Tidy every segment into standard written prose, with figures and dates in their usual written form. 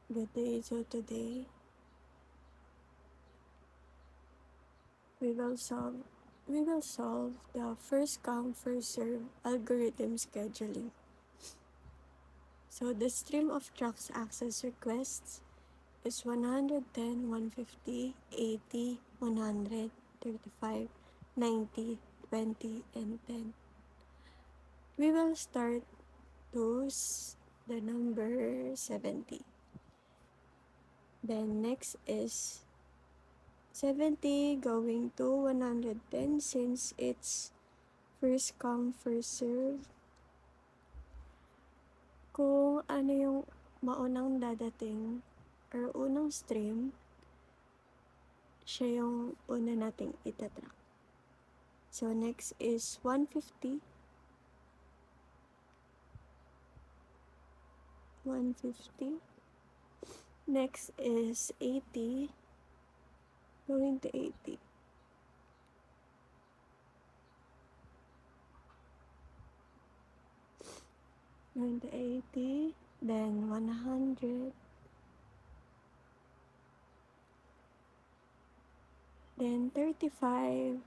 Good day. So today we will solve the first come first serve algorithm scheduling. So the stream of trucks access requests is 110, 150, 80, 100, 35, 90, 20, and 10. We will start to the number 70. Then next is 70 going to 110 since it's first come first serve. Kung ano yung maunang dadating or unang stream, siya yung una nating itatrack. So next is 150. 150. Next is 80. Going to 80. Going to 80. Then 100. Then 35.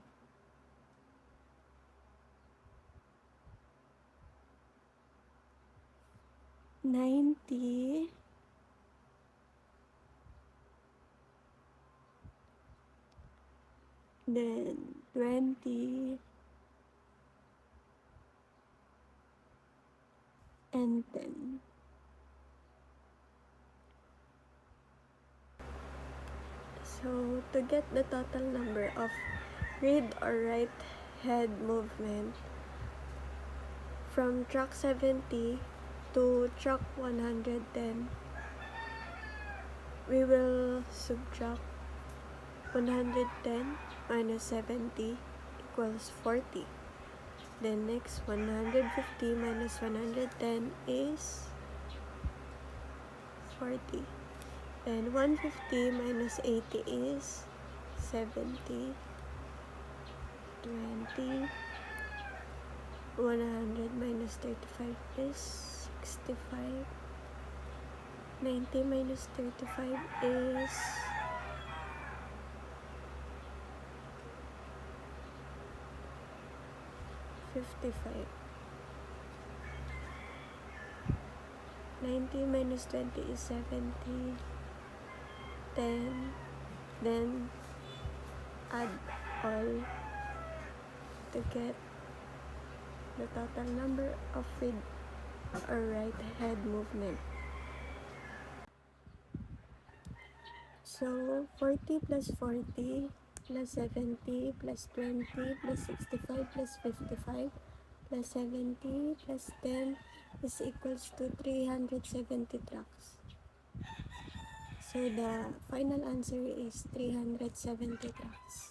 $90. Then 20. And 10. So to get the total number of read or write head movement from track 70 to track 110, we will subtract 110 minus 70 equals 40. Then next, 150 minus 110 is 40. Then 150 minus 80 is 70. 20. 100 minus 35 is 65. 90 minus 35 is 55. 90 minus 20 is 70. 10. Then add all to get the total number of read or write head movement. So 40 plus 40 plus 70 plus 20 plus 65 plus 55 plus 70 plus 10 is equals to 370 trucks. So the final answer is 370 trucks.